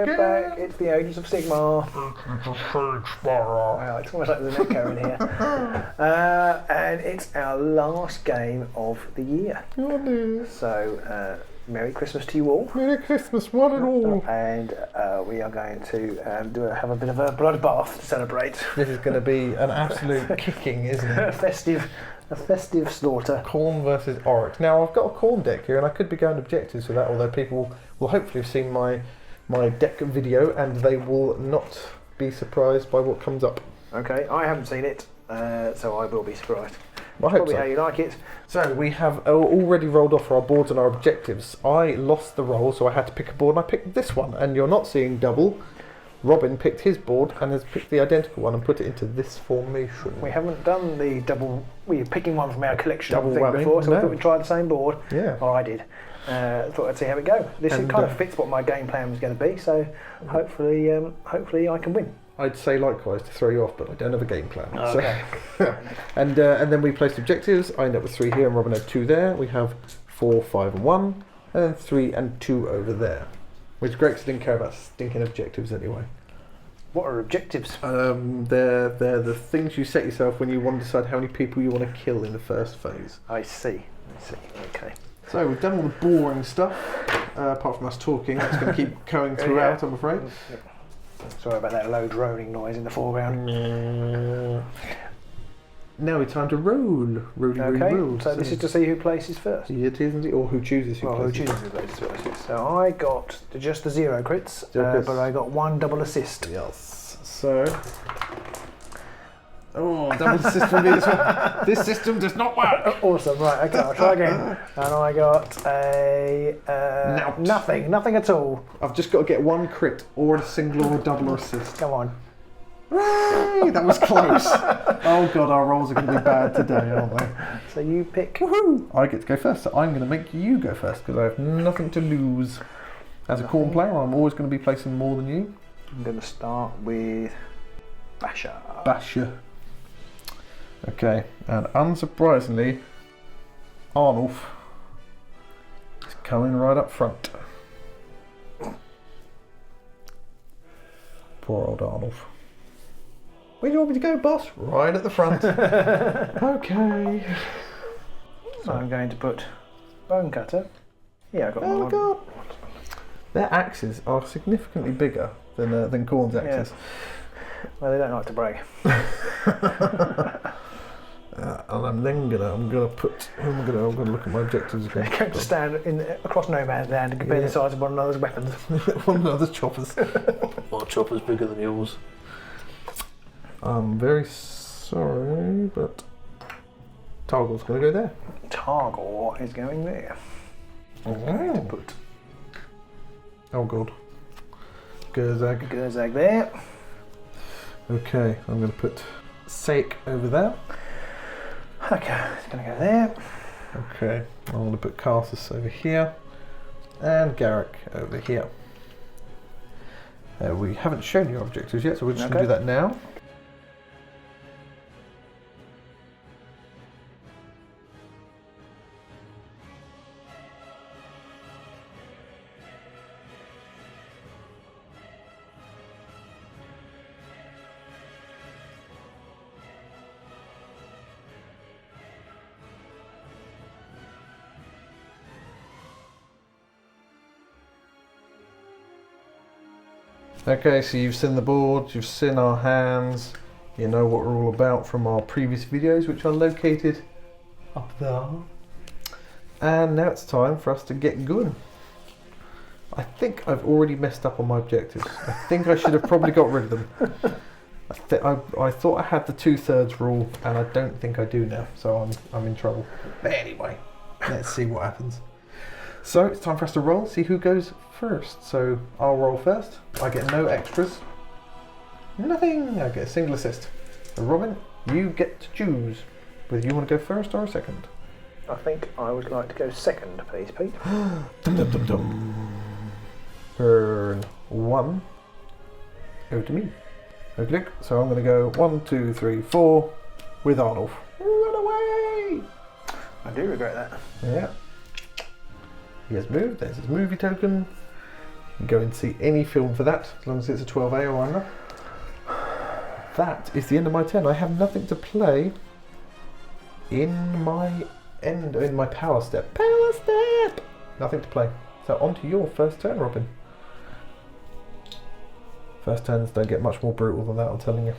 We're back. It's the Agents of Sigmar. Wow, it's almost like there's an echo in here. And it's our last game of the year. So, Merry Christmas to you all. Merry Christmas, one and all. And we are going to have a bit of a bloodbath to celebrate. This is going to be an absolute kicking, isn't it? A festive slaughter. Khorne versus Oryx. Now, I've got a Khorne deck here, and I could be going objectives for that, although people will hopefully have seen my deck video, and they will not be surprised by what comes up. Okay, I haven't seen it, so I will be surprised. I hope Probably so. how you like it. So we have already rolled off our boards and our objectives. I lost the roll, so I had to pick a board, and I picked this one. And you're not seeing double. Robin picked his board and has picked the identical one and put it into this formation. We haven't done the double. We're picking one from our collection Double thing whammy, before, so no. I thought we'd try the same board. Yeah. Or I did. Thought I'd see how it goes. This And, kind of fits what my game plan was going to be, so hopefully I can win. I'd say likewise to throw you off, but I don't have a game plan. Okay. So, and then we placed objectives. I end up with 3 here, and Robin had 2 there. We have 4, 5, and 1, and then 3 and 2 over there. Which Greg didn't care about stinking objectives anyway. What are objectives? They're the things you set yourself when you want to decide how many people you want to kill in the first phase. I see. Okay. So we've done all the boring stuff, apart from us talking. That's going to keep going throughout, I'm afraid. Sorry about that low droning noise in the foreground. Now it's time to roll. Roll. So this is to see who places first. It is, isn't it? Or who chooses who places. Who chooses who places first. So I got just the 0 crits, crits. but I got 1 double assist. Yes. So... Oh, double assist from me this one. This system does not work. Awesome, right, okay, I'll try again. And I got a... nothing at all. I've just got to get 1 crit, or a single or double or assist. Come on. Hooray! That was close. Oh god, our rolls are going to be bad today, aren't they? So you pick... Woohoo! I get to go first, so I'm going to make you go first, because I have nothing to lose. As a Khorne player, I'm always going to be placing more than you. I'm going to start with... Basher. Okay, and unsurprisingly, Arnulf is coming right up front. Poor old Arnulf. Where do you want me to go, boss? Right at the front. Okay. So I'm going to put Bone Cutter. Yeah, I got Oh one. my god. Their axes are significantly bigger than Khorne's axes. Yeah. Well, they don't like to brag. And I'm then gonna put. I'm gonna look at my objectives again. They're going to stand across no man's land and compare the size of one another's weapons. One another's choppers. My chopper's bigger than yours. I'm very sorry, but Targor's gonna go there. Targor is going there. To put Oh god. Gerzag. Gerzag there. Okay, I'm gonna put Saik over there. Okay, it's going to go there. Okay, I'm going to put Carsus over here and Garrek over here. We haven't shown you objectives yet, so we're just going to do that now. Okay, so you've seen the board, you've seen our hands, you know what we're all about from our previous videos, which are located up there. And now it's time for us to get going. I think I've already messed up on my objectives. I think I should have probably got rid of them. I thought I had the 2/3 rule, and I don't think I do now, so I'm in trouble. But anyway, let's see what happens. So it's time for us to roll, see who goes first. So I'll roll first. I get no extras. Nothing. I get a single assist. So Robin, you get to choose whether you want to go first or second. I think I would like to go second, please, Pete. Dum dum dum dum. Turn 1. Over to me. Okay, so I'm going to go 1, 2, 3, 4 with Arnulf. Run away! I do regret that. Yeah. He has moved. There's his movie token. You go and see any film for that, as long as it's a 12A or under. That is the end of my turn. I have nothing to play in my power step. Power step! Nothing to play. So on to your first turn, Robin. First turns don't get much more brutal than that, I'm telling you.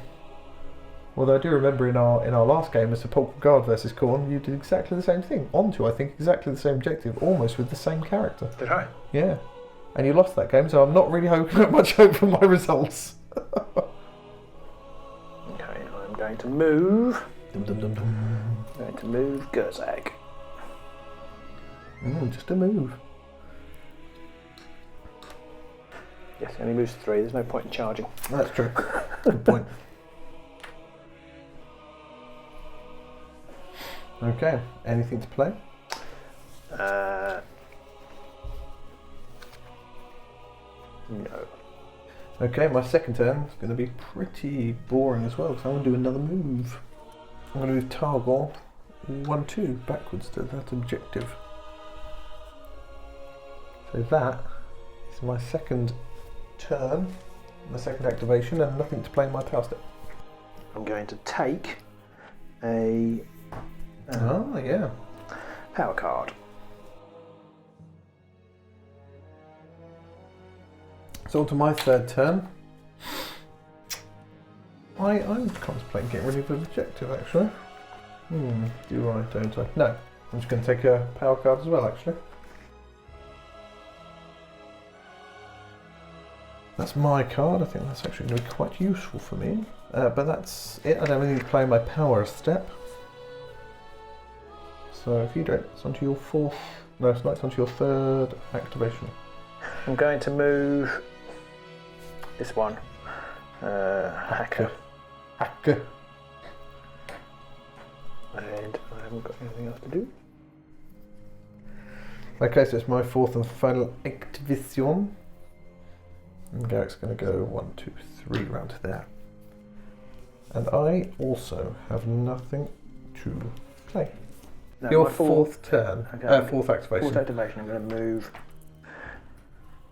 Although I do remember in our last game, as Sepulchral Guard versus Khorne, you did exactly the same thing. On to, I think, exactly the same objective, almost with the same character. Did I? Yeah. And you lost that game, so I'm not really hoping much hope for my results. Okay, I'm going to move. I'm going to move Garrek. Just a move. Yes, he only moves 3. There's no point in charging. That's true. Good point. Okay, anything to play? No. Okay, my second turn is going to be pretty boring as well, because I'm going to do another move. I'm going to move Targor 1-2 backwards to that objective. So that is my second turn, my second activation, and nothing to play in my power step. I'm going to take a power card. So on to my third turn. I'm contemplating getting rid of an objective actually. Do I, don't I? No. I'm just going to take a power card as well actually. That's my card. I think that's actually going to be quite useful for me. But that's it. I don't need to play my power step. So if you don't, it's onto your fourth. No, it's not. It's onto your third activation. I'm going to move this one. Hacker. Hacker. And I haven't got anything else to do. Okay, so it's my fourth and final activation. And Garrett's going to go 1, 2, 3 round there. And I also have nothing to play. No, your my fourth turn. Okay. Fourth activation. Fourth activation. I'm going to move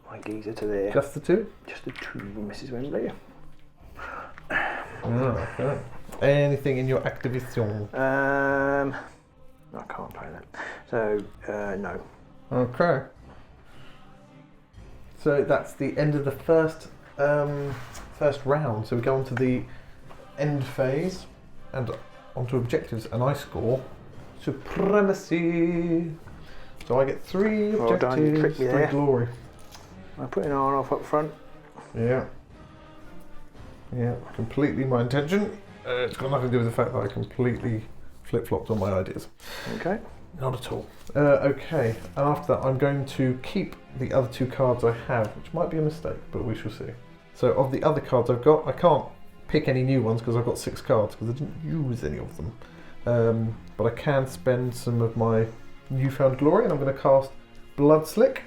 my geezer to there. Just the two? Just the 2, Mrs. Wembley. Okay. Anything in your activation? I can't play that. So, no. Okay. So that's the end of the first round. So we go on to the end phase and onto objectives, and I score supremacy. So I get 3 Well done, you objectives, tricked me 3 there. glory. I'm putting on off up front. Yeah. Yeah, completely my intention. It's got nothing to do with the fact that I completely flip-flopped on my ideas. Okay. Not at all. Okay, and after that I'm going to keep the other 2 cards I have, which might be a mistake, but we shall see. So of the other cards I've got, I can't pick any new ones because I've got 6 cards because I didn't use any of them. But I can spend some of my newfound glory, and I'm going to cast Blood Slick.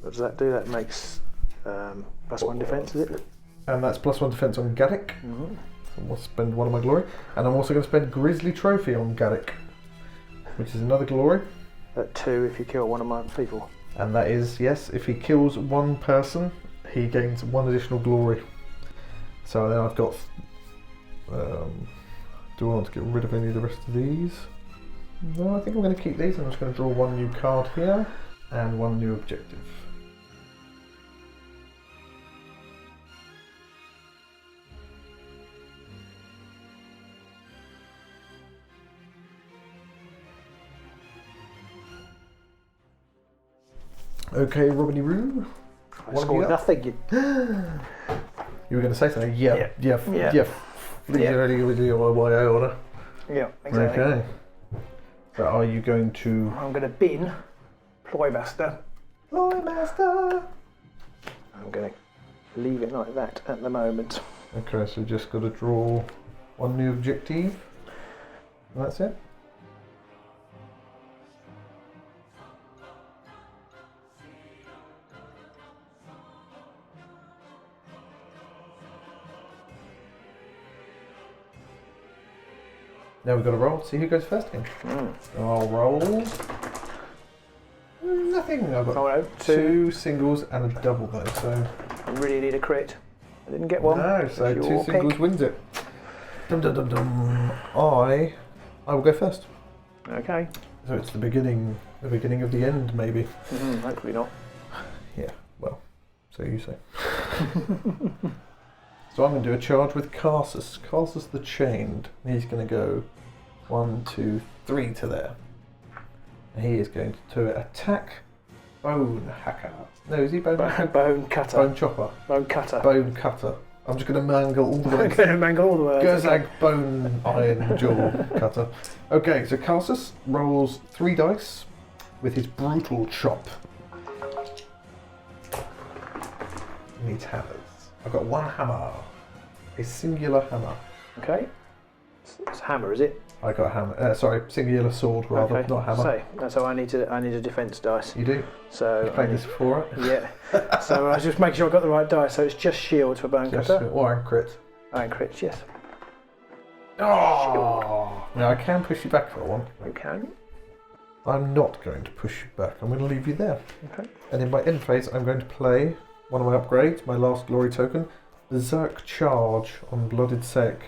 What does that do? That makes +1 defense, is it? And that's +1 defense on Garrek. Mm-hmm. So I'll spend 1 of my glory. And I'm also going to spend Grizzly Trophy on Garrek, which is another glory. At 2 if you kill one of my people. And that is, yes, if he kills 1 person, he gains 1 additional glory. So then I've got... do I want to get rid of any of the rest of these? No, I think I'm going to keep these. I'm just going to draw 1 new card here and 1 new objective. Okay, Robiny Roo. I scored nothing. You were going to say something? Yeah. Yeah. order. Yeah, exactly. Okay. So are you going to... I'm going to bin Ploymaster. Ploymaster! I'm going to leave it like that at the moment. Okay, so just got to draw 1 new objective. And that's it. Now we've got to roll, see who goes first again. I'll roll. nothing. I've got Oh no, two singles and a double though, so... I really need a crit. I didn't get one. No, so It's two your singles pick. wins it. Dum dum dum dum. I will go first. Okay. So it's the beginning of the end, maybe. Hopefully not. Yeah, well, so you say. So I'm going to do a charge with Carsus. Carsus the Chained. He's going to go 1, 2, 3 to there. And he is going to attack Bone Hacker. No, is he Bone Hacker? Bone Cutter. Bone Chopper. Bone Cutter. Bone Cutter. I'm just going to mangle all the I'm words. going to mangle all the words. Gerzag Bone Iron Jaw Cutter. Okay, so Carsus rolls 3 dice with his brutal chop. He needs hammers. I've got 1 hammer. A singular hammer. Okay. It's a hammer, is it? I got a hammer. Sorry, singular sword rather, Okay. not hammer. So I need a defence dice. You do? So You've played this before, right? Yeah. So I was just making sure I got the right dice. So it's just shields for Bone Cutter. Or and crit. And crits, yes. Oh! Now I can push you back for one. You can. I'm not going to push you back. I'm going to leave you there. Okay. And in my end phase, I'm going to play one of my upgrades, my last glory token, Berserk Charge on Blooded Sec,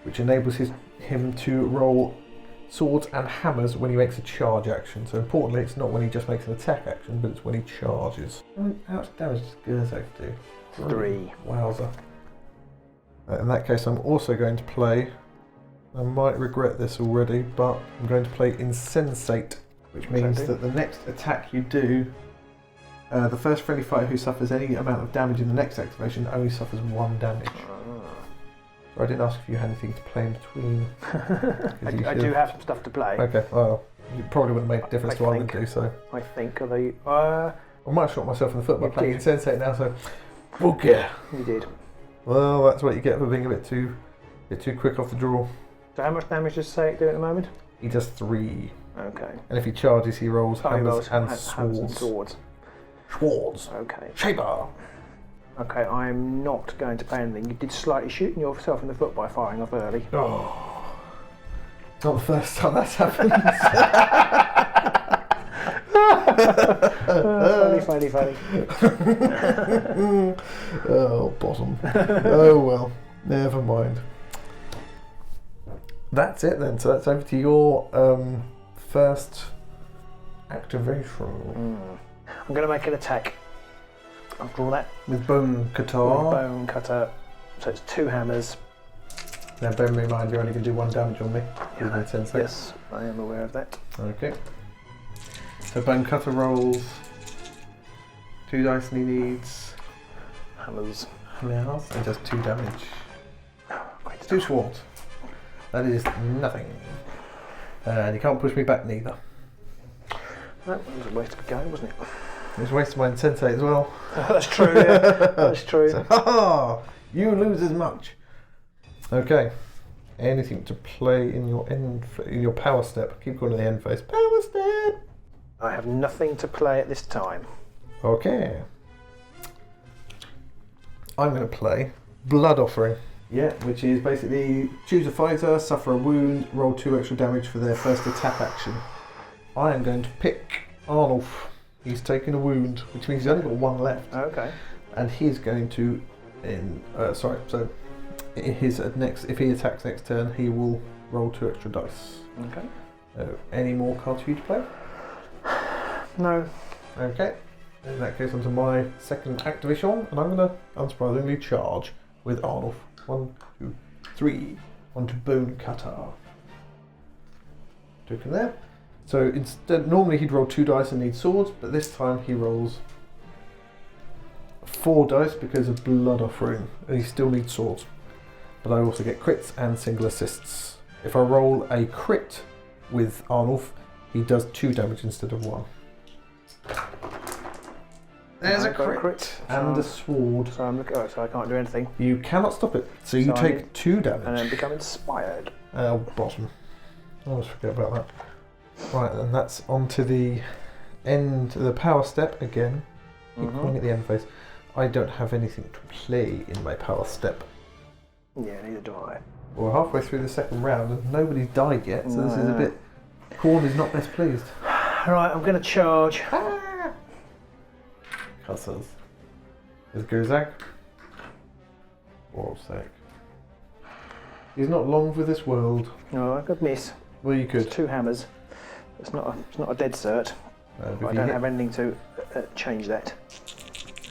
which enables him to roll swords and hammers when he makes a charge action. So importantly, it's not when he just makes an attack action, but it's when he charges. How much damage does Gerzag do? 3. Wowzer. In that case, I'm also going to play, I might regret this already, but I'm going to play Insensate, which means that the next attack you do, the first friendly fighter who suffers any amount of damage in the next activation only suffers 1 damage. So I didn't ask if you had anything to play in between. I do have some stuff to play. Okay, well, you probably wouldn't make a difference to what I would do, so. I think, although I might have shot myself in the foot by You playing did. Insensate now, so. Okay. you did. Well, that's what you get for being a bit too quick off the draw. So how much damage does Saic do at the moment? He does 3. Okay. And if he charges, he rolls Oh, he hammers rolls and hammers and swords. swords. Swords. Okay. Shaper. Okay, I'm not going to pay anything. You did slightly shooting yourself in the foot by firing off early. Oh. Not the first time that's happened. Funny. Oh, bottom. Oh well, never mind. That's it then. So that's over to your first activation. I'm going to make an attack. After all that, With Bone Cutter. Bone Cutter. So it's 2 hammers. Now bear in mind you're only going to do 1 damage on me. With my 10 seconds. Yes, I am aware of that. Okay. So Bone Cutter rolls 2 dice and he needs Hammers. hammers and does 2 damage. Great 2 stuff. swords. That is nothing. And you can't push me back neither. That was a waste of a go, wasn't it? It's wasting my Insensate as well. That's true, yeah. That's true. So, ha! You lose as much. Okay. Anything to play in your power step? Keep going to the end phase. Power step. I have nothing to play at this time. Okay. I'm going to play Blood Offering. Yeah, which is basically choose a fighter, suffer a wound, roll 2 extra damage for their first attack action. I am going to pick Arnulf. He's taken a wound, which means he's only got 1 left. Okay. And he's going to, so if he attacks next turn, he will roll 2 extra dice. Okay. Any more cards for you to play? No. Okay. In that case, onto my second activation, and I'm going to unsurprisingly charge with Arnulf. 1, 2, 3. Onto Bone Cutter. Token there. So instead, normally he'd roll 2 dice and need swords, but this time he rolls 4 dice because of Blood Offering, and he still needs swords. But I also get crits and single assists. If I roll a crit with Arnulf, he does 2 damage instead of 1. There's a crit and a sword. So I'm looking. Oh, so I can't do anything. You cannot stop it, so you So I take need- 2 damage. And then become inspired. Oh, bottom. I always forget about that. Right, and that's onto the end, the power step again. Keep calling it the end phase. I don't have anything to play in my power step. Yeah, neither do I. We're halfway through the second round and nobody's died yet, so this is a bit... Corn is not best pleased. Right, I'm going to charge. Cussers. There's Gozag. War's sake. He's not long for this world. No, I could miss. Well, you could. It's 2 hammers. It's not a dead cert. But I don't have anything to change that.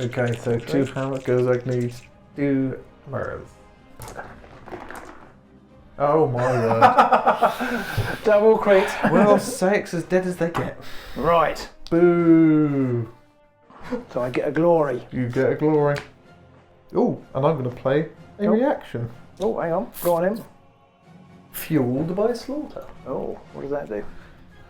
Okay, so 2 hammers. Gozag needs 2 hammers. Oh my word. Double crit. Well, Sake's as dead as they get. Right. Boo. So I get a glory. You get a glory. Oh, and I'm going to play a reaction. Oh, hang on. Go on in. Fueled by slaughter. Oh, what does that do?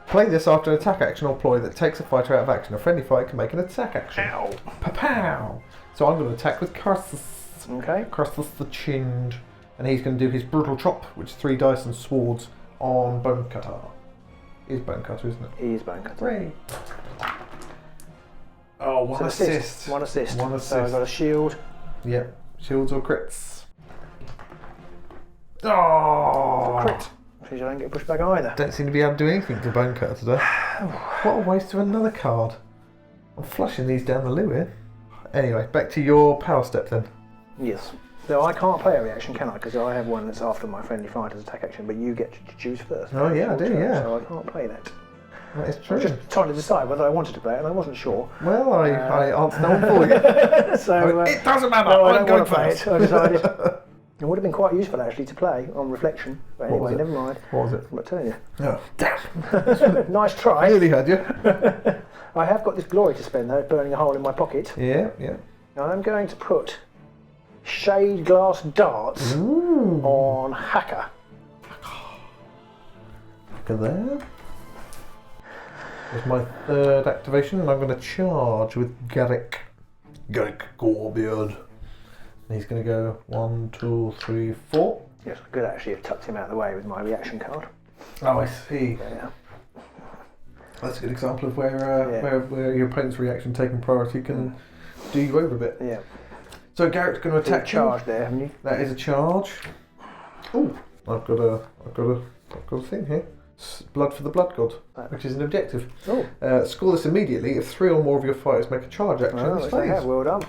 Play this after an attack action or ploy that takes a fighter out of action. A friendly fighter can make an attack action. Ow. Pa-pow! So I'm going to attack with Cursus. Okay. Cursus the Chinned. And he's going to do his brutal chop, which is 3 dice and swords on Bone Cutter. It is Bone Cutter, isn't it? He is Bone Cutter. Hooray. Oh, one assist. One assist. One assist. So I've got a shield. Yep. Shields or crits. Oh! Crit. Because I don't get pushed back either. Don't seem to be able to do anything to Bone Cutter today. What a waste of another card. I'm flushing these down the loo here. Anyway, back to your power step then. Yes. No, I can't play a reaction, can I? Because I have one that's after my friendly fighter's attack action, but you get to choose first. Oh yeah, I do, yeah. So I can't play that. That is I true. was just trying to decide whether I wanted to play it, and I wasn't sure. Well, I answered that one for you. So it doesn't matter, no, I I'm don't going want to play first. it. I decided it would have been quite useful actually to play on reflection. But anyway, never mind. What was it? I'm not telling you. Oh, damn. Nice try. I nearly had you. I have got this glory to spend though, burning a hole in my pocket. Yeah, yeah. I'm going to put shade glass darts on Hacker. Look at there. There's my 3rd activation, and I'm going to charge with Garrek. Garrek Gorebeard. And he's going to go 1, 2, 3, 4. Yes, I could actually have tucked him out of the way with my reaction card. Oh, I see. Yeah. That's a good example of where your opponent's reaction taking priority can do you over a bit. Yeah. So Garrett's going to attack charge there, haven't you? That is a charge. Oh, I've got a thing here. Blood for the Blood God, which is an objective. Oh. Score this immediately if 3 or more of your fighters make a charge action in this which they have. phase. Well done.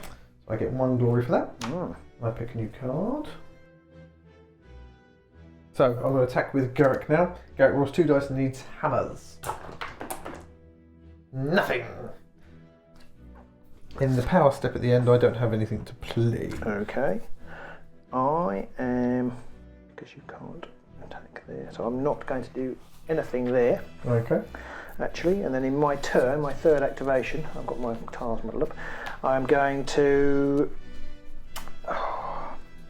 I get 1 glory for that. I pick a new card. So I'm going to attack with Garrek now. Garrek rolls 2 dice and needs hammers. Nothing. In the power step at the end, I don't have anything to play. Okay. I am, because you can't attack there, so I'm not going to do anything there. Okay. Actually, and then in my turn, my 3rd activation, I've got my tiles muddled up. I'm going to.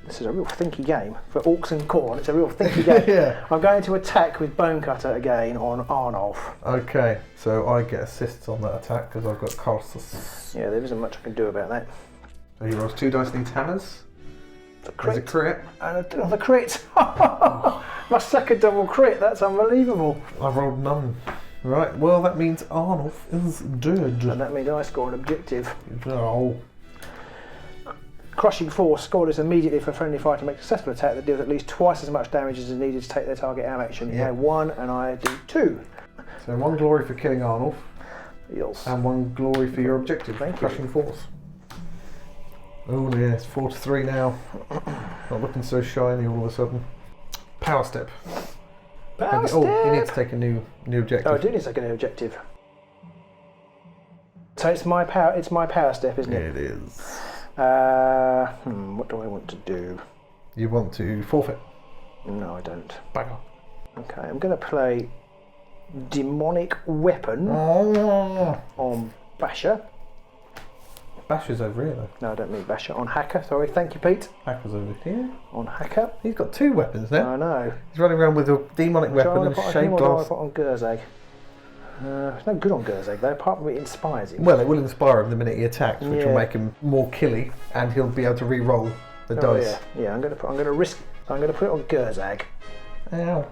This is a real thinky game for orcs and corn. It's a real thinky game. Yeah. I'm going to attack with Bone Cutter again on Arnulf. Okay, so I get assists on that attack because I've got Carsus. Yeah, there isn't much I can do about that. So he rolls 2 dice, needs hammers. It's a crit. There's a crit. And another crit. My 2nd double crit. That's unbelievable. I've rolled none. Right, well that means Arnulf is dead. And that means I score an objective. Oh. Crushing Force, score this immediately for a friendly fighter to make a successful attack that deals at least twice as much damage as is needed to take their target out of action. You have 1 and I do 2. So 1 glory for killing Arnulf. Yes. And 1 glory for your objective. Thank you. Crushing Force. Oh yeah, it's 4 to 3 now. Not looking so shiny all of a sudden. Power step. Power step. Oh, you need to take a new objective. Oh, I do need to take a new objective. So it's my power step, isn't it? It is. What do I want to do? You want to forfeit? No, I don't. Bugger. Okay, I'm going to play Demonic Weapon on Basher. Basher's over here though. No, I don't mean Basher. On Hacker, sorry. Thank you, Pete. Hacker's over here. On Hacker. He's got 2 weapons now. I know. He's running around with a demonic weapon and shade glass. Put on Gerzag. It's no good on Gerzag though, apart from it inspires him. Well, it will inspire him the minute he attacks, which will make him more killy, and he'll be able to re-roll the dice. Yeah. I'm going to risk. I'm going to put it on Gerzag. Ow.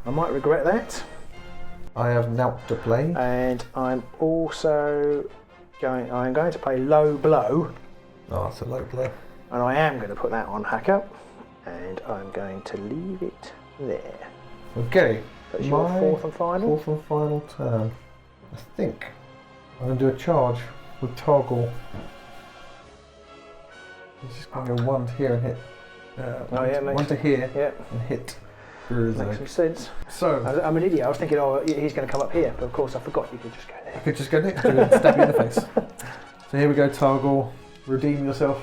I might regret that. I have now to play. And I'm also going. I'm going to play Low Blow. Oh, it's a low blow. And I am going to put that on Hacker. And I'm going to leave it there. Okay. That's your 4th and final? 4th and final turn. I think I'm going to do a charge with toggle. He's just going to go one to here and hit. One to here and hit. Makes some sense. So I'm an idiot. I was thinking, oh, he's going to come up here, but of course I forgot you could just go there. You could just go next to him and stab you in the face. So here we go, toggle. Redeem yourself.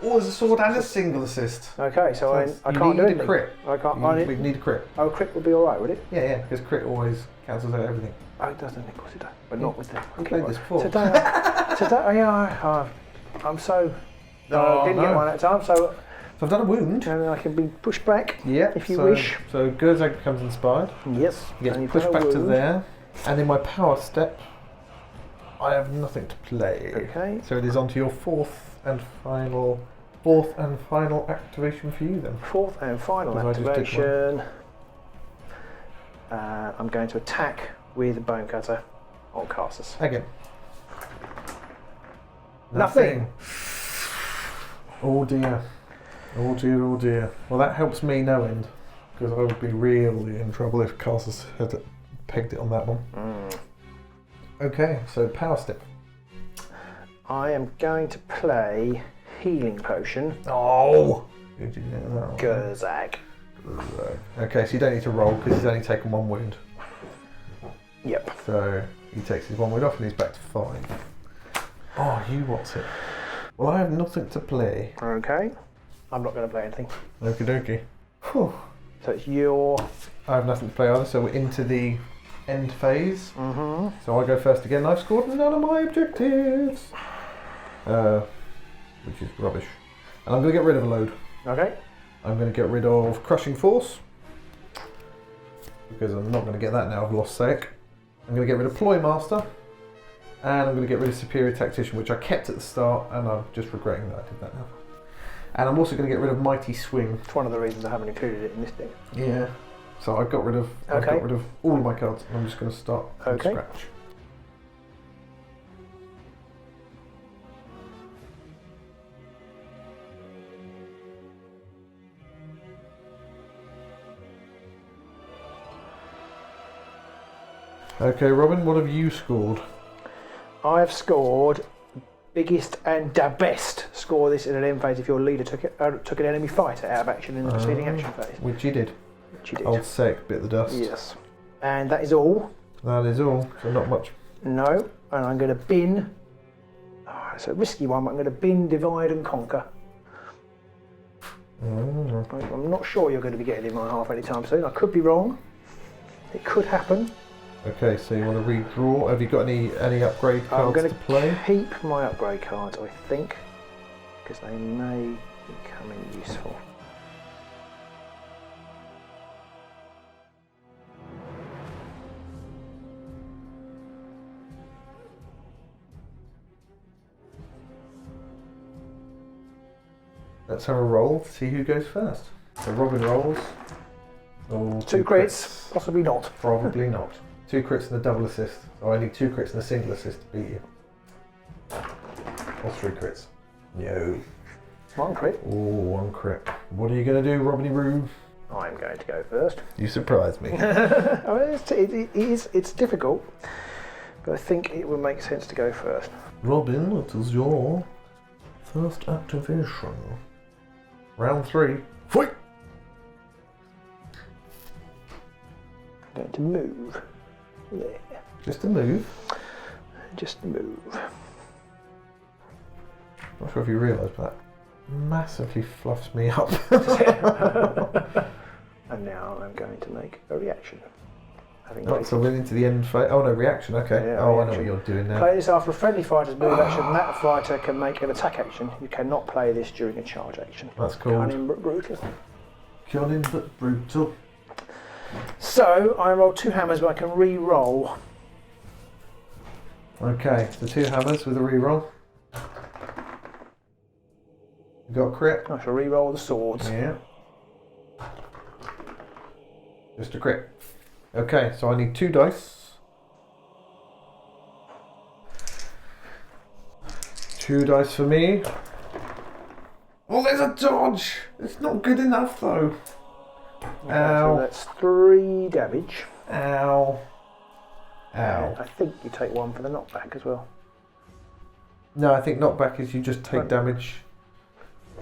Oh, there's a sword and a single assist. Okay, so I can't do anything. Crit. I can't. We need a crit. Oh, crit would be all right, would it? Yeah, because crit always cancels out everything. Oh, it doesn't. Of course it does, but not with them. I played this before. Today, I'm so. Didn't get one at the time, so I've done a wound. And I can be pushed back. Yeah, if you wish. So Garrek becomes inspired. Yes. You get pushed back to there, and in my power step, I have nothing to play. Okay. So it is on to your fourth and final activation for you then. Fourth and final activation. I'm going to attack with a bone cutter on casters. Again. Nothing. Oh dear. Oh dear, oh dear. Well, that helps me no end, because I would be really in trouble if casters had pegged it on that one. Okay, so power step. I am going to play Healing Potion. Oh! Who did you get that one? Garrek. Okay, so you don't need to roll because he's only taken one wound. Yep. So he takes his one wound off and he's back to 5. Oh, you what's it? Well, I have nothing to play. Okay. I'm not going to play anything. Okie dokie. Whew. So it's your... I have nothing to play either, so we're into the end phase. Mm-hmm. So I go first again. I've scored none of my objectives. Which is rubbish. And I'm going to get rid of a load. Okay. I'm going to get rid of Crushing Force, because I'm not going to get that now, I've lost sake. I'm going to get rid of Ploy Master, and I'm going to get rid of Superior Tactician, which I kept at the start, and I'm just regretting that I did that now. And I'm also going to get rid of Mighty Swing. It's one of the reasons I haven't included it in this deck. Yeah. So I've got rid of all of my cards, and I'm just going to start from scratch. Okay, Robin, what have you scored? I have scored biggest and the best. Score this in an end phase if your leader took an enemy fighter out of action in the preceding action phase. Which you did. Which you did. Old sec, bit the dust. Yes. And that is all. That is all, so not much. No, and I'm going to bin. Oh, it's a risky one, but I'm going to bin, divide and conquer. I'm not sure you're going to be getting in my half anytime soon. I could be wrong. It could happen. Okay, so you want to redraw. Have you got any upgrade cards to play? I'm going to keep my upgrade cards, I think, because they may be coming useful. Let's have a roll to see who goes first. So Robin rolls. Oh, 2 crits, possibly not. Probably not. 2 crits and a double assist. So I need 2 crits and a single assist to beat you. Or 3 crits. No. 1 crit. Oh, 1 crit. What are you going to do, Robiny Roo? I'm going to go first. You surprised me. It's difficult, but I think it would make sense to go first. Robin, it is your first activation. Round 3. Fight! I'm going to move. There. Just a move. Just move. Not sure if you realise, but that massively fluffs me up. And now I'm going to make a reaction. So we're into the end phase. Oh no, reaction, okay. Yeah, I know reaction. what you're doing now. Play this after a friendly fighter's move action. That fighter can make an attack action. You cannot play this during a charge action. That's cool. Cunning but brutal. Cunning but brutal. So I roll 2 hammers, but I can re-roll. Okay, the 2 hammers with a re-roll. You got a crit? I shall re-roll the swords. Yeah. Just a crit. Okay, so I need 2 dice. 2 dice for me. Oh, there's a dodge! It's not good enough though. Okay, so that's 3 damage. Ow. Ow. I think you take 1 for the knockback as well. No, I think knockback is you just take damage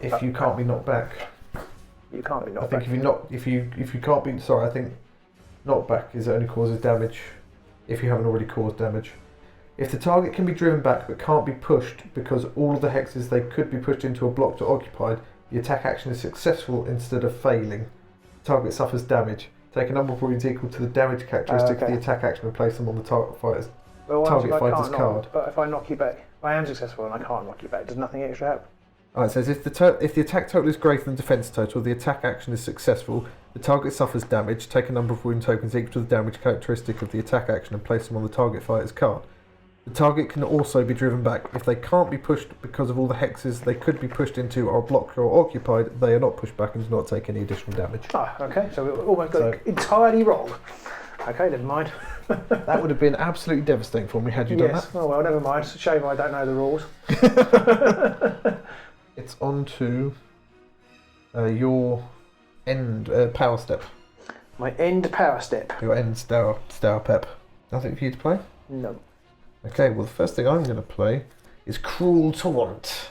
if you can't be knocked back. You can't be knocked I think back. if you can't be, sorry, I think knockback is only causes damage if you haven't already caused damage. If the target can be driven back but can't be pushed because all of the hexes they could be pushed into are blocked or occupied, the attack action is successful instead of failing. The target suffers damage. Take a number of wounds equal to the damage characteristic of the attack action and place them on the target fighter's card. But if I knock you back, I am successful and I can't knock you back. Does nothing extra happen? Alright, it says if the attack total is greater than defense total, the attack action is successful. The target suffers damage. Take a number of wound tokens equal to the damage characteristic of the attack action and place them on the target fighter's card. The target can also be driven back. If they can't be pushed because of all the hexes they could be pushed into are blocked or occupied, they are not pushed back and do not take any additional damage. Ah, okay, so we almost got it entirely wrong. Okay, never mind. That would have been absolutely devastating for me had you done that. Oh well, never mind. It's a shame I don't know the rules. It's on to your end power step. My end power step. Your end star pep. Nothing for you to play? No. Okay, well the first thing I'm going to play is Cruel Taunt.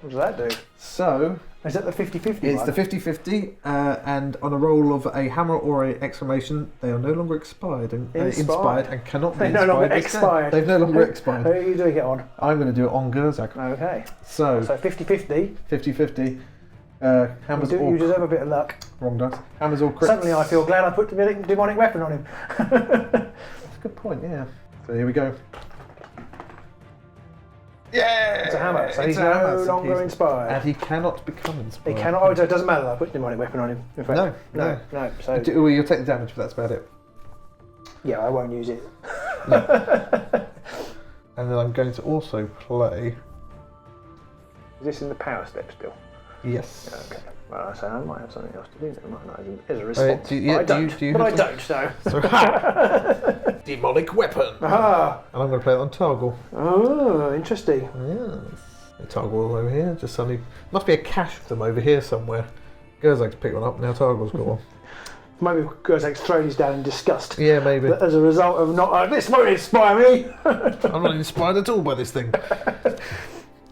What does that do? So... Is that the 50-50 It's one? the 50-50, and on a roll of a hammer or a exclamation, they are no longer expired and inspired and cannot be They're no longer expired. They've no longer expired. Who are you doing it on? I'm going to do it on Gersak. Okay. So 50-50. 50-50. Hammers or You deserve a bit of luck. wrong dice. Hammers or crits. Suddenly I feel glad I put the demonic weapon on him. That's a good point, yeah. So here we go. Yeah! It's a hammer, so he's no longer inspired. And he cannot become inspired. He cannot. Oh, it doesn't matter. I put the demonic weapon on him. In fact, No. So Well, you'll take the damage, but that's about it. yeah, I won't use it. And then I'm going to also play. Is this in the power step still? Yes. Okay. Well, so I might have something else to do then, mightn't I? As a response. I don't. So, demonic weapon. Ah. And I'm going to play it on Targul. Oh, interesting. Yes. Targul over here. Just suddenly must be a cache of them over here somewhere. Gerzak's picked one up. Now Targul's got one. Maybe Gerzak's thrown his down in disgust. Yeah, maybe. As a result of not. This won't inspire me. I'm not inspired at all by this thing.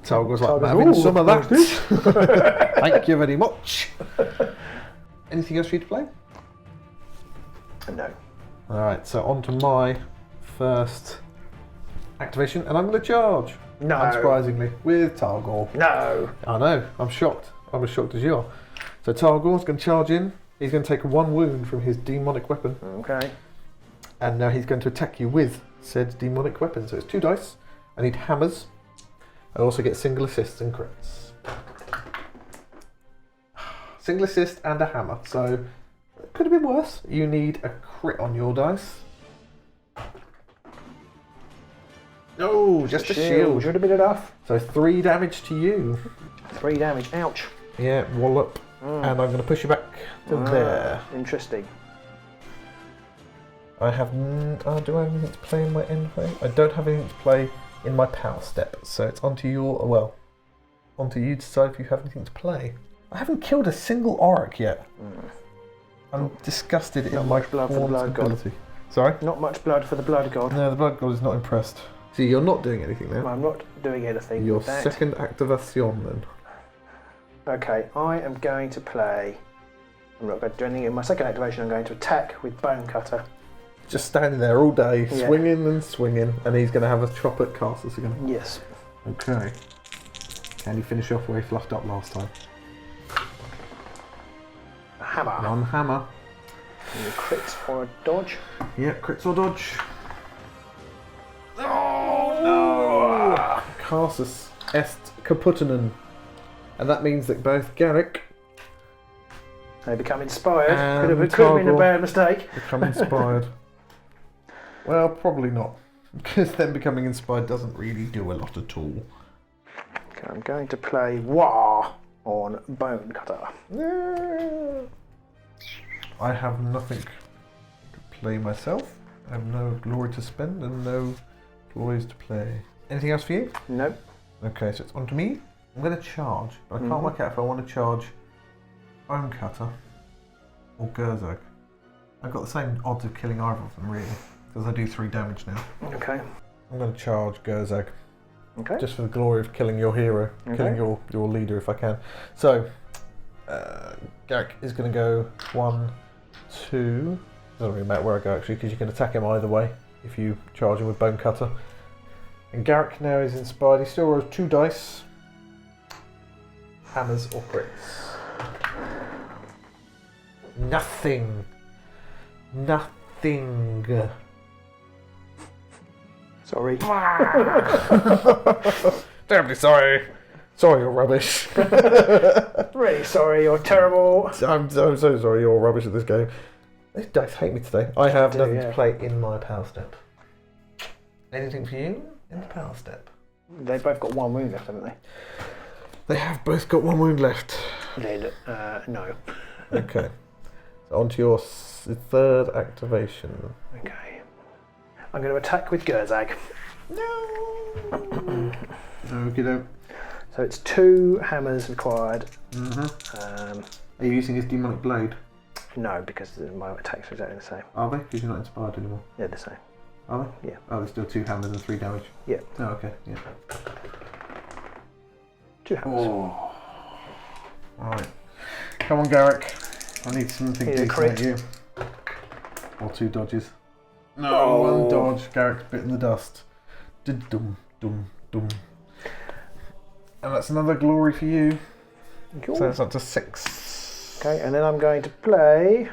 Targul's like, Targul's, having some of what's that. Thank you very much. Anything else for you to play? No. Alright, so on to my first activation, and I'm going to charge. No. Unsurprisingly, with Targul. No. I know, I'm shocked. I'm as shocked as you are. So Targul's going to charge in. He's going to take 1 wound from his demonic weapon. Okay. And now he's going to attack you with said demonic weapon. So it's 2 dice. I need hammers. I also get single assists and crits. Single assist and a hammer. So it could have been worse. You need a crit on your dice. No, just a shield. Should have been enough. So 3 damage to you. 3 damage. Ouch. Yeah, wallop. And I'm going to push you back to there. Interesting. I have... do I have anything to play in my end phase? I don't have anything to play in my power step. So it's onto your... Well, onto you to decide if you have anything to play. I haven't killed a single Auric yet. I'm disgusted in my blood for the blood ability. Sorry? Not much blood for the blood god. No, the blood god is not impressed. See, you're not doing anything now. I'm not doing anything Your with that. second activation then. Okay, I am going to play... I'm not going to do anything. In my second activation, I'm going to attack with Bone Cutter. Just standing there all day, swinging and swinging, and he's going to have a chop at casters again. Yes. Okay. Can you finish off where he fluffed up last time? A hammer. 1 hammer. And a crit or a dodge. Yeah, crits or dodge. Oh no! Casus est caputanen. And that means that both Garrek They become inspired. and Could have been a Targul bad mistake. become inspired. Well, probably not. Because them becoming inspired doesn't really do a lot at all. Okay, I'm going to play Wah on Bone Cutter. I have nothing to play myself. I have no glory to spend and no glories to play. Anything else for you? Nope. Okay, so it's on to me. I'm going to charge, but I can't work out if I want to charge Bone Cutter or Gerzak. I've got the same odds of killing either of them, really. because I do 3 damage now. Okay. I'm going to charge Gerzag. Okay. Just for the glory of killing your hero, killing your leader if I can. So, Garrek is going to go 1, 2. Doesn't really matter where I go actually, because you can attack him either way if you charge him with Bone Cutter. And Garrek now is inspired. He still rolls 2 dice. Hammers or crits. Nothing. Nothing. Sorry. Terribly sorry. Sorry, you're rubbish. Really sorry, you're terrible. I'm so sorry, you're rubbish at this game. These dice hate me today. I have nothing to play in my power step. Anything for you in the power step? They've both got 1 wound left, haven't they? They have both got 1 wound left. No. Okay. So on to your 3rd activation. Okay. I'm going to attack with Gerzag. No. Okay. So it's 2 hammers required. Are you using his demonic blade? No, because my attacks are exactly the same. Are they? Because you're not inspired anymore. They're the same. Are they? Yeah. Oh, there's still 2 hammers and 3 damage. Yeah. Oh, okay. Yeah. 2 hammers. Oh. Alright. Come on, Garrek. I need something Need a decent crit. at you. Or 2 dodges. No, Oh. 1 dodge. Garrek's bitten the dust. Dum dum dum. And that's another glory for you. Cool. So it's up to 6. Okay, and then I'm going to play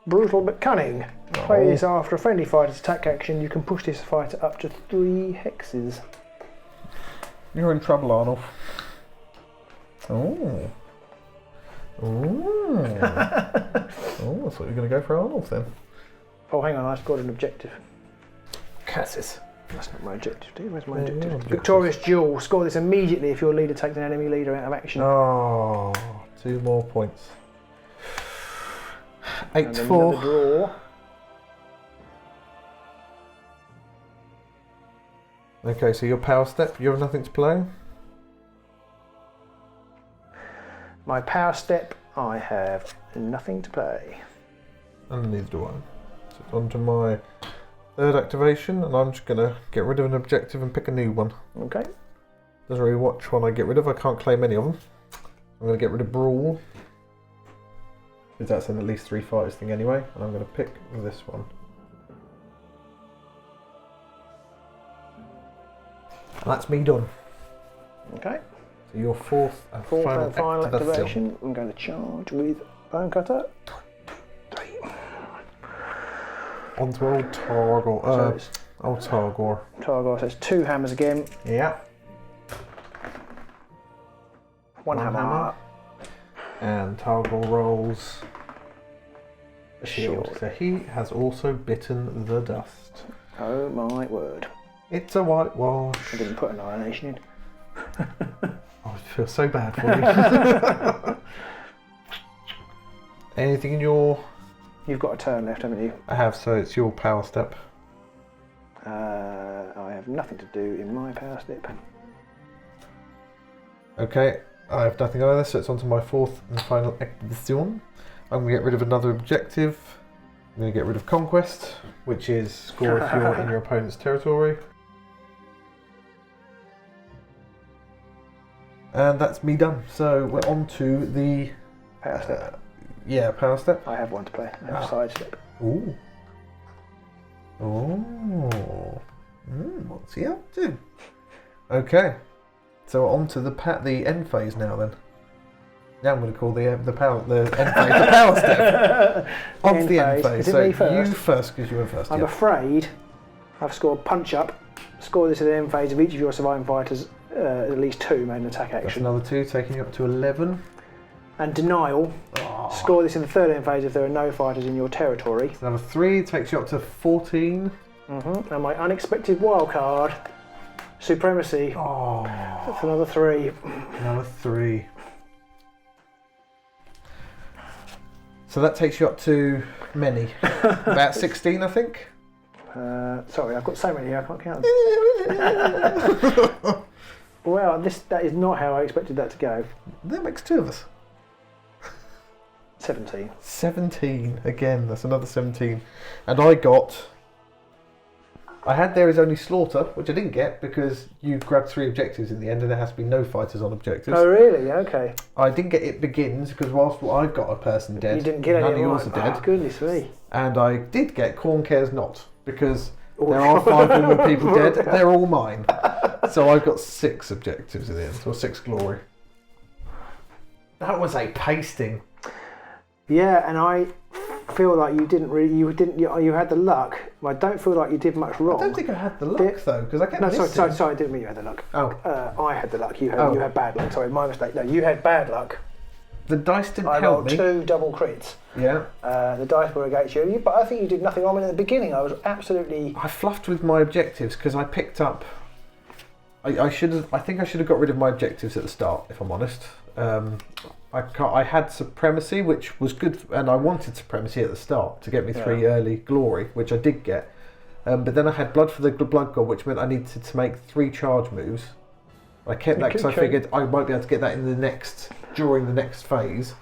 Brutal but Cunning. Play this after a friendly fighter's attack action. You can push this fighter up to 3 hexes. You're in trouble, Arnulf. Oh. Oh. Oh, I thought you were going to go for Arnulf then. Oh, hang on, I scored an objective. Cassis. That's not my objective, do you? Where's my Yeah, objective? your objective. Victorious duel. Score this immediately if your leader takes an enemy leader out of action. Oh, 2 more points. 8 And to another 4. draw. Okay, so your power step, you have nothing to play? My power step, I have nothing to play. And neither do I. So it's on to my 3rd activation, and I'm just going to get rid of an objective and pick a new one. Okay. Doesn't really watch one I get rid of, I can't claim any of them. I'm going to get rid of Brawl, because that's an at least 3 fighters thing anyway, and I'm going to pick this one. And that's me done. Okay. So your 4th and final activation. I'm going to charge with Bone Cutter. 3. On to old Targor. So it's Old Targor. Targor, so it's 2 hammers again. Yeah. 1 hammer. And Targor rolls a shield. So he has also bitten the dust. Oh my word. It's a whitewash. I didn't put annihilation in. Oh, I feel so bad for you. Anything in your... You've got a turn left, haven't you? I have, so it's your power step. I have nothing to do in my power step. Okay, I have nothing either, so it's on to my 4th and final activation. I'm going to get rid of another objective. I'm going to get rid of Conquest, which is score if you're in your opponent's territory. And that's me done. So we're on to the... Power step. Power step. I have one to play. I have side step. Ooh. Oh. What's he up to? Okay. So on to the end phase now then. Now I'm going to call the end phase the power step. On to the end phase. Is it me first? You first, because you were first. I'm afraid I've scored punch up. Score this at the end phase of each of your surviving fighters. At least 2 made an attack That's action. another 2, taking you up to 11. And denial. Score this in the 3rd end phase if there are no fighters in your territory. So number 3 takes you up to 14. And my unexpected wild card, supremacy. Oh, That's another 3. another 3. So that takes you up to many. About 16, I think. Sorry, I've got so many here, I can't count them. Well, that is not how I expected that to go. That makes 2 of us. 17. 17. Again, that's another 17. And I got I had there is only slaughter, which I didn't get because you grabbed 3 objectives in the end and there has to be no fighters on objectives. Oh, really? Okay. I didn't get it begins because whilst I've got a person dead, You didn't get none any of yours are dead. Oh, goodness me. And I did get Corn Cares Not because there are 5 women people dead. They're all mine. So I got 6 objectives in the end, or 6 glory. That was a pasting. Yeah, and I feel like you didn't really. You had the luck. I don't feel like you did much wrong. I don't think I had the luck though, because I kept missing. Sorry, I didn't mean you had the luck. Oh. I had the luck. You had bad luck. Sorry, my mistake. No, you had bad luck. The dice didn't I help rolled me. 2 double crits. Yeah. The dice were against you, but I think you did nothing wrong. And at the beginning, I was absolutely. I fluffed with my objectives because I picked up. I should have. I think I should have got rid of my objectives at the start, if I'm honest. I had supremacy, which was good, and I wanted supremacy at the start to get me 3 early glory, which I did get. But then I had blood for the blood god, which meant I needed to make 3 charge moves. I kept that because I figured I might be able to get that during the next phase.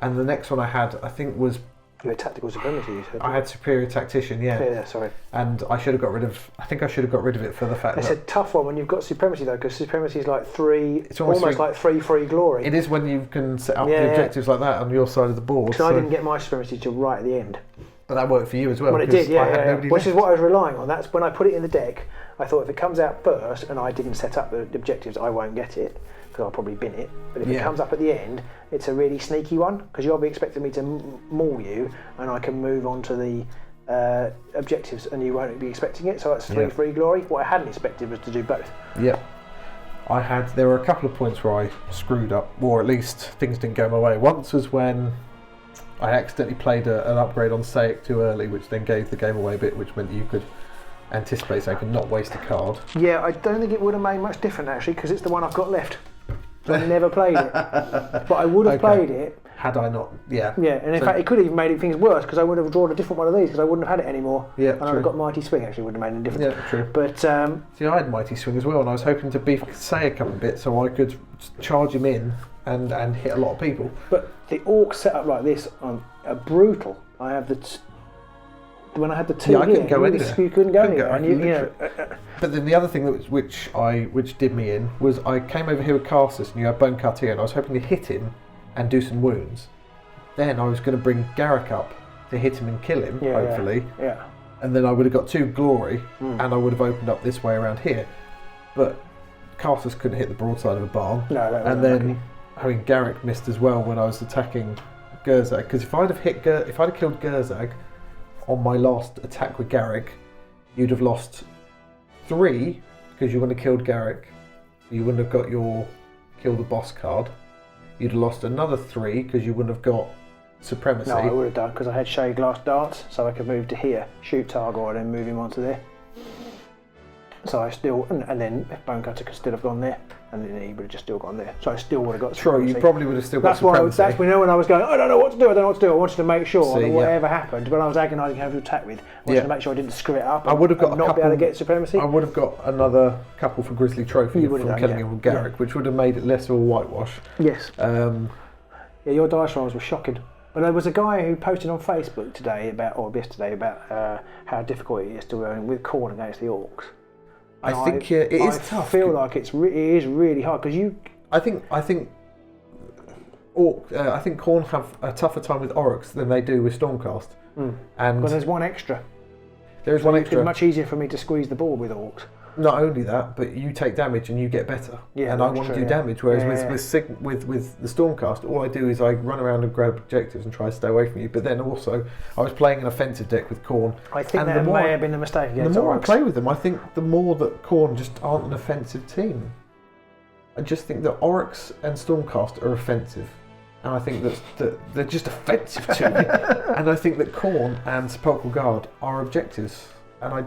And the next one I had, I think, was. You had tactical supremacy, you said. I had superior tactician, Yeah, sorry. And I should have got rid of. I think I should have got rid of it for the fact it's that. It's a tough one when you've got supremacy though, because supremacy is like 3. It's almost like 3 free glory. It is when you can set up the objectives like that on your side of the board. Because I didn't get my supremacy till right at the end. But that worked for you as well. Well, it did, yeah. Which left. is what I was relying on. That's when I put it in the deck. I thought if it comes out first and I didn't set up the objectives, I won't get it because I'll probably bin it. But if it comes up at the end, it's a really sneaky one because you'll be expecting me to maul you, and I can move on to the objectives, and you won't be expecting it. So that's 3 free glory. What I hadn't expected was to do both. Yeah. There were a couple of points where I screwed up, or at least things didn't go my way. Once was when I accidentally played an upgrade on Saic too early, which then gave the game away a bit, which meant you could anticipate so I could not waste a card. Yeah, I don't think it would have made much difference actually, because it's the one I've got left. So I never played it, but I would have played it had I not. Yeah. Yeah, and in fact, it could have even made things worse because I would have drawn a different one of these because I wouldn't have had it anymore. Yeah, and I'd have got Mighty Swing. Actually, wouldn't have made any difference. Yeah, true. But see, I had Mighty Swing as well, and I was hoping to beef Saic up a bit so I could charge him in and hit a lot of people. But the orcs set up like this are brutal. I have when I had the 2 I couldn't go anywhere. You couldn't go anywhere. But then the other thing which did me in was I came over here with Carsus and you had Bone Cut here, and I was hoping to hit him and do some wounds. Then I was going to bring Garrek up to hit him and kill him, hopefully. Yeah. And then I would have got 2 glory, and I would have opened up this way around here. But Carsus couldn't hit the broadside of a barn. No, that and then Garrek missed as well when I was attacking Gerzag. Because if I'd have killed Gerzag on my last attack with Garrek, you'd have lost 3 because you wouldn't have killed Garrek. You wouldn't have got your kill the boss card. You'd have lost another 3 because you wouldn't have got supremacy. No, I would have done because I had shade glass darts, so I could move to here, shoot Targor, and then move him onto there. So I still, and then Bone Cutter could still have gone there, and then he would have just still gone there. So I still would have got supremacy. True, you probably would have still got supremacy. That's when I was going, I don't know what to do, I wanted to make sure that whatever happened, when I was agonising how to attack with, I wanted to make sure I didn't screw it up and not be able to get supremacy. I would have got another couple for Grizzly Trophy from killing him with Garrek, which would have made it less of a whitewash. Yes. Your dice rolls were shocking. But there was a guy who posted on Facebook yesterday about how difficult it is to run with Khorne against the orcs. And I think it is tough. I feel like it is really hard because you. I think Khorne have a tougher time with Oryx than they do with Stormcast. And because there's one extra. There is one extra. It's much easier for me to squeeze the ball with orcs. Not only that, but you take damage and you get better. Yeah, and I want to do damage. Whereas with the Stormcast, all I do is I run around and grab objectives and try to stay away from you. But then also, I was playing an offensive deck with Khorne. I think that may have been the mistake against the more Oryx. I play with them, I think the more that Khorne just aren't an offensive team. I just think that Oryx and Stormcast are offensive. And I think that they're just offensive to me. And I think that Khorne and Sepulchral Guard are objectives. And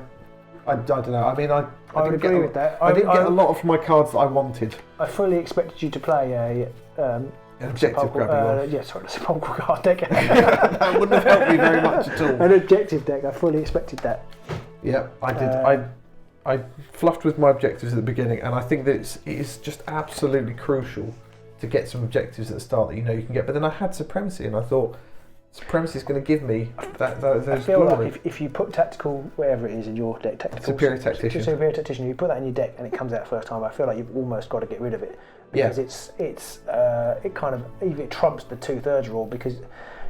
I don't know. I mean, I would agree with that. I didn't get a lot of my cards that I wanted. I fully expected you to play an objective grabbing one. The Sepulchral Guard deck. That wouldn't have helped me very much at all. An objective deck. I fully expected that. Yeah, I did. I fluffed with my objectives at the beginning, and I think that it is just absolutely crucial to get some objectives at the start that you know you can get. But then I had supremacy, and I thought, Supremacy is going to give me those I feel glory. like if you put tactical, whatever it is in your deck, tactical Superior Tactician. you put that in your deck and it comes out first time, I feel like you've almost got to get rid of it. Because it kind of, it trumps the 2/3 rule because...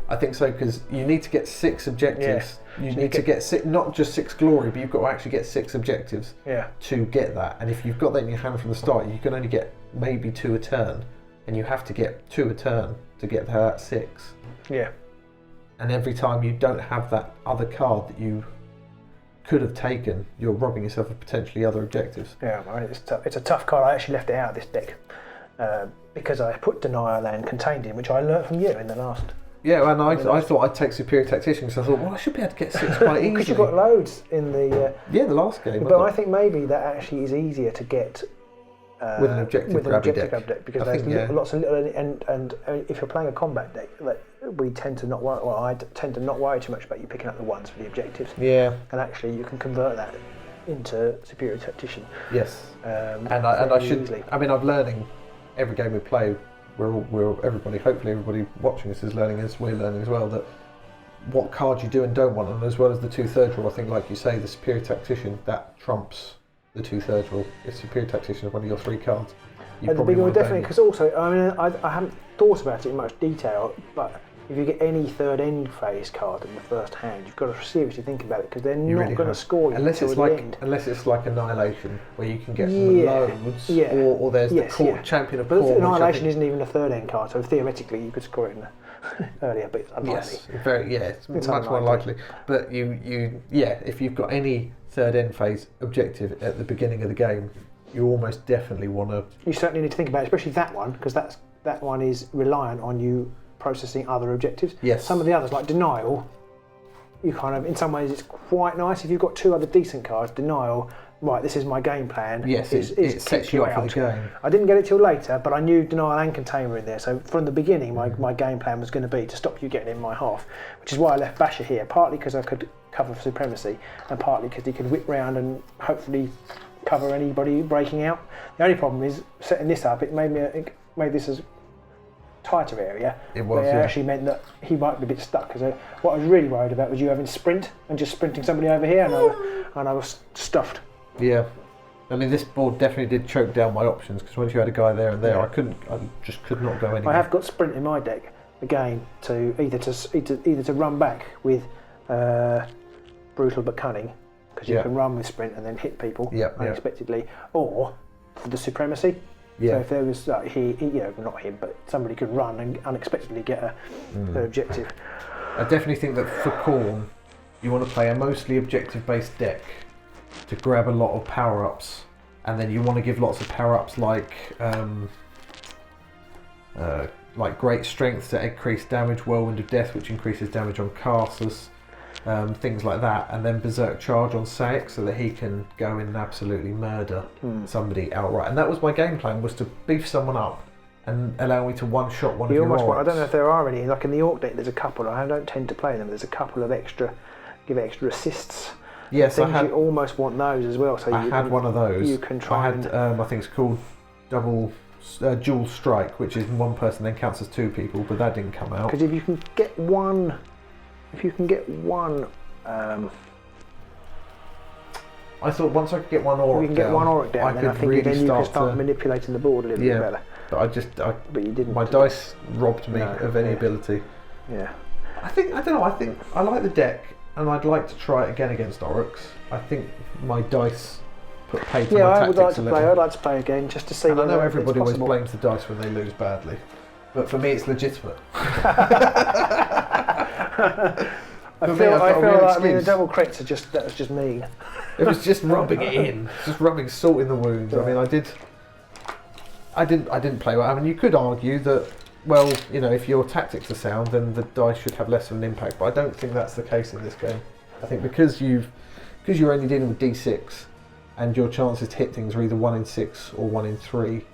I think so, because you need to get 6 objectives. You need to get six, not just 6 glory, but you've got to actually get 6 objectives to get that. And if you've got that in your hand from the start, you can only get maybe 2 a turn, and you have to get 2 a turn to get that 6. Yeah. And every time you don't have that other card that you could have taken, you're robbing yourself of potentially other objectives. Yeah, I mean, it's a tough card. I actually left it out of this deck because I put Denial and Contained in, which I learnt from you in the last... Yeah, and I thought I'd take Superior Tactician because I thought, well, I should be able to get 6 quite easily. Because you've got loads in the... the last game. But I think maybe that actually is easier to get... with an objective grab deck. Because there's lots of little... And if you're playing a combat deck, we tend to not worry... Well, I tend to not worry too much about you picking up the ones for the objectives. Yeah. And actually you can convert that into Superior Tactician. Yes. And I should... Easily. I mean, I'm learning every game we play... Hopefully everybody watching this is learning as we're learning as well, that what cards you do and don't want, and as well as the 2/3 rule. I think, like you say, the Superior Tactician, that trumps the 2/3 rule. If Superior Tactician is one of your 3 cards, you probably want to definitely, because also, I mean, I haven't thought about it in much detail, but if you get any third end phase card in the first hand, you've got to seriously think about it because they're not going to score you until the end. Unless it's like Annihilation, where you can get loads, or there's the Champion of Core. But Annihilation isn't even a third end card, so theoretically you could score it in earlier, but it's unlikely. Yes, it's much more likely. But if you've got any third end phase objective at the beginning of the game, you almost definitely want to... You certainly need to think about it, especially that one, because that one is reliant on you processing other objectives. Yes. Some of the others, like Denial, you kind of, in some ways, it's quite nice. If you've got 2 other decent cards, Denial, right, this is my game plan. Yes, it sets you up for the game. I didn't get it till later, but I knew Denial and Contain were in there. So from the beginning, my game plan was going to be to stop you getting in my half, which is why I left Basher here, partly because I could cover for Supremacy, and partly because he could whip round and hopefully cover anybody breaking out. The only problem is, setting this up, it made this as tighter area. It actually meant that he might be a bit stuck. Because what I was really worried about was you having sprint and just sprinting somebody over here, and I was stuffed. Yeah, I mean, this board definitely did choke down my options because once you had a guy there and there, I just could not go anywhere. I have got sprint in my deck again to either to run back with brutal but cunning, because you can run with sprint and then hit people unexpectedly, or for the Supremacy. Yeah. So if there was not him, but somebody could run and unexpectedly get an objective. I definitely think that for Khorne, you want to play a mostly objective-based deck to grab a lot of power-ups, and then you want to give lots of power-ups like Great Strength to increase damage, Whirlwind of Death, which increases damage on casters, things like that, and then Berserk Charge on Saïx so that he can go in and absolutely murder somebody outright. And that was my game plan, was to beef someone up and allow me to one-shot one of your orcs. I don't know if there are any, like in the Orc deck there's a couple, I don't tend to play them, there's a couple of extra assists. Yes, you almost want those as well. So I had one of those. You can try I think it's called Dual Strike, which is one person then counts as 2 people, but that didn't come out. Because if you can get one... I thought once I could get one Auric down, then I think you can start manipulating the board a little bit better. But but you didn't. My dice robbed me of any ability. Yeah. I think I like the deck, and I'd like to try it again against Oryx. I think my dice put paid to my tactics a little. I'd like to play again just to see. And I know everybody always blames the dice when they lose badly, but for me it's legitimate. I feel like the double crits that was just mean. It was just rubbing it in, just rubbing salt in the wounds. Yeah. I mean, I didn't play well. I mean, you could argue that, well, you know, if your tactics are sound, then the dice should have less of an impact. But I don't think that's the case in this game. I think because you're only dealing with D6, and your chances to hit things are either 1 in 6 or 1 in 3,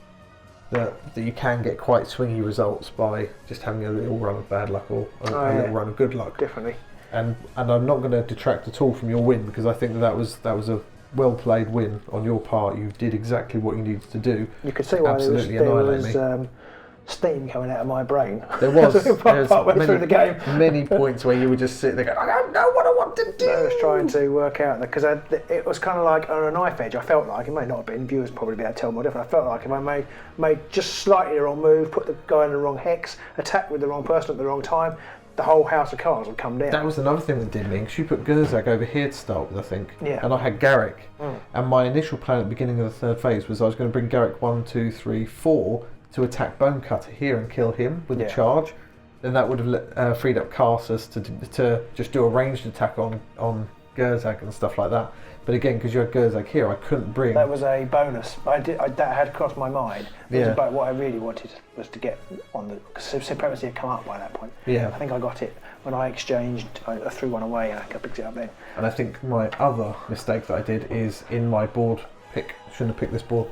that you can get quite swingy results by just having a little run of bad luck or a little run of good luck. Definitely. And I'm not going to detract at all from your win, because I think that was a well played win on your part. You did exactly what you needed to do. You could see why there was steam coming out of my brain. There was partway through the game. many points where you would just sit there going, I don't know what I want to do. I was trying to work out because it was kind of like on a knife edge. I felt like, it may not have been, viewers probably be able to tell more different. I felt like if I made just slightly the wrong move, put the guy in the wrong hex, attack with the wrong person at the wrong time, the whole house of cards would come down. That was another thing that did me, because you put Gerzak over here to start with, I think. Yeah. And I had Garrek. And my initial plan at the beginning of the third phase was I was going to bring Garrek 1, 2, 3, 4 to attack Bonecutter here and kill him with a charge. Then that would have freed up casters to just do a ranged attack on Gerzak and stuff like that. But again, because you had Gerzak here, I couldn't bring... That was a bonus. That had crossed my mind. But what I really wanted was to get on the... Because Supremacy had come up by that point. Yeah. I think I got it when I exchanged. I threw one away and I picked it up then. And I think my other mistake that I did is in my board pick. Shouldn't have picked this board.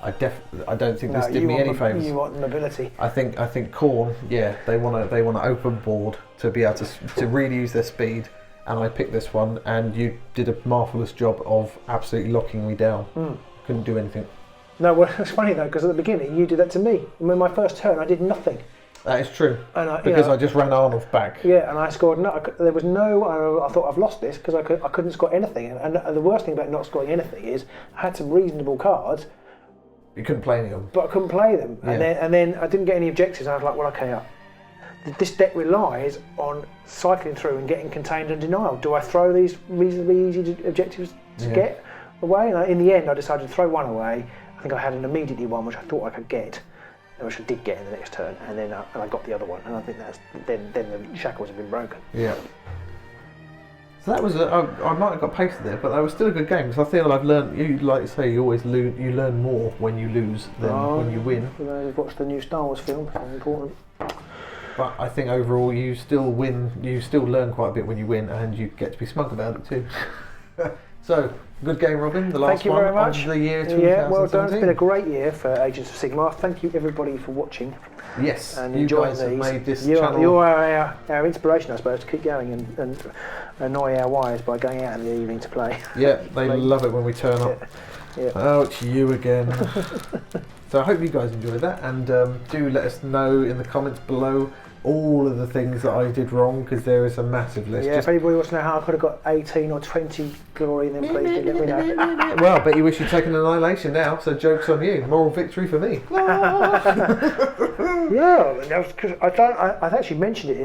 I don't think this did me any favours. You want mobility. I think Khorne, they want to open board to be able to really use their speed. And I picked this one, and you did a marvellous job of absolutely locking me down. Couldn't do anything. No, well, it's funny though, because at the beginning you did that to me. I mean, my first turn I did nothing. That is true. And I just ran Arnold back. Yeah, and I scored there was no. I thought I've lost this because I couldn't score anything. And the worst thing about not scoring anything is I had some reasonable cards. You couldn't play any of them. But I couldn't play them, Yeah. and then I didn't get any objectives. I was like, well, okay. This deck relies on cycling through and getting contained and denial. Do I throw these reasonably easy objectives to get away? And in the end, I decided to throw one away. I think I had an immediately one which I thought I could get, which I did get in the next turn, and then I got the other one. And I think then the shackles have been broken. Yeah. So that was I might have got pasted there, but that was still a good game because I feel I've learned. You like to say, you always you learn more when you lose than when you win. You know, you've watched the new Star Wars film. That's important. But I think overall you still win, you still learn quite a bit when you win, and you get to be smug about it too. So, good game, Robin. The last one of the year 2017. Yeah, well done. It's been a great year for Agents of Sigmar. Thank you everybody for watching. Yes, and you enjoying guys these. Have made this channel. You are our inspiration, I suppose, to keep going and annoy our wives by going out in the evening to play. Yeah, they love it when we turn up. Yeah. Oh, it's you again. So I hope you guys enjoyed that, and do let us know in the comments below all of the things that I did wrong, because there is a massive list. Yeah, if anybody wants to know how I could have got 18 or 20 glory, then please do let me know. Well, I bet you wish you'd taken Annihilation now, so joke's on you. Moral victory for me. Yeah, I actually mentioned it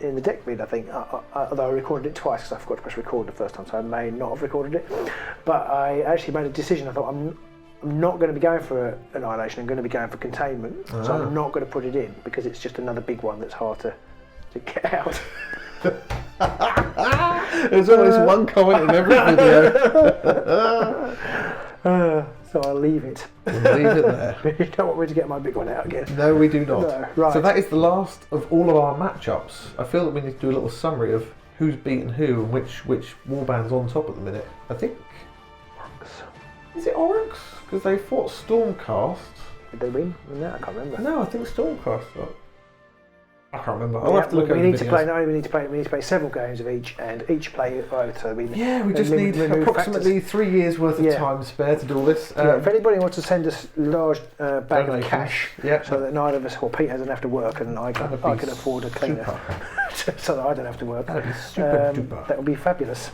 in the deck read, I think, although I recorded it twice because I forgot to press record the first time, so I may not have recorded it. But I actually made a decision. I thought I'm not going to be going for Annihilation. I'm going to be going for Containment. So I'm not going to put it in because it's just another big one that's hard to get out. There's always one comment in every video. So I'll leave it. Leave it there. You don't want me to get my big one out again. No, we do not. No, right. So that is the last of all of our matchups. I feel that we need to do a little summary of who's beaten who and which warband's on top at the minute. I think... Is it Oryx? Because they fought Stormcast. Did they win? No, I can't remember. No, I think Stormcast. I can't remember. I'll have to look over the videos. We need to play several games of each, and each play. So we just need approximately 3 years worth of time spare to do all this. If anybody wants to send us a large bag of cash, so that neither of us, well, Pete doesn't have to work, and I can afford a cleaner, so that I don't have to work. That'd be super duper. That would be fabulous.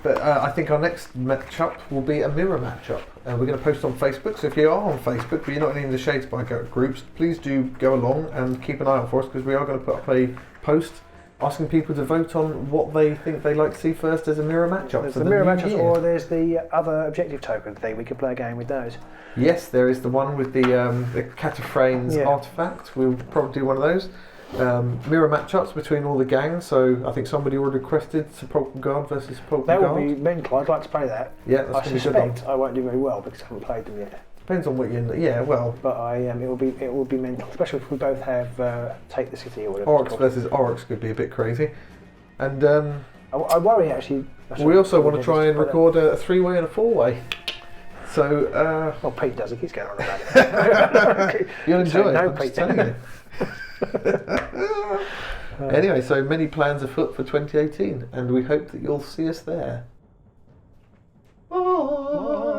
But I think our next matchup will be a mirror matchup. We're going to post on Facebook, so if you are on Facebook but you're not in any of the Shadespire groups, please do go along and keep an eye out for us, because we are going to put up a post asking people to vote on what they think they'd like to see first as a mirror matchup. There's the mirror matchups, or there's the other objective token thing. We could play a game with those. Yes, there is the one with the Cataphragms artifact. We'll probably do one of those. Mirror matchups between all the gangs, so I think somebody already requested Sepulchral Guard versus Sepulchral Guard. That would be mental. I'd like to play that. Yeah, that's I suspect I won't do very well because I haven't played them yet. Depends on what you... Yeah, well... But it will be mental, especially if we both have Take the City or whatever. Oryx versus Oryx could be a bit crazy. And I worry actually... We also want to try and record a 3-way and a 4-way. So... well, Pete does. He keeps going on about it. You'll enjoy it. No, I'm Pete. just telling you. Anyway, so many plans afoot for 2018, and we hope that you'll see us there. Bye.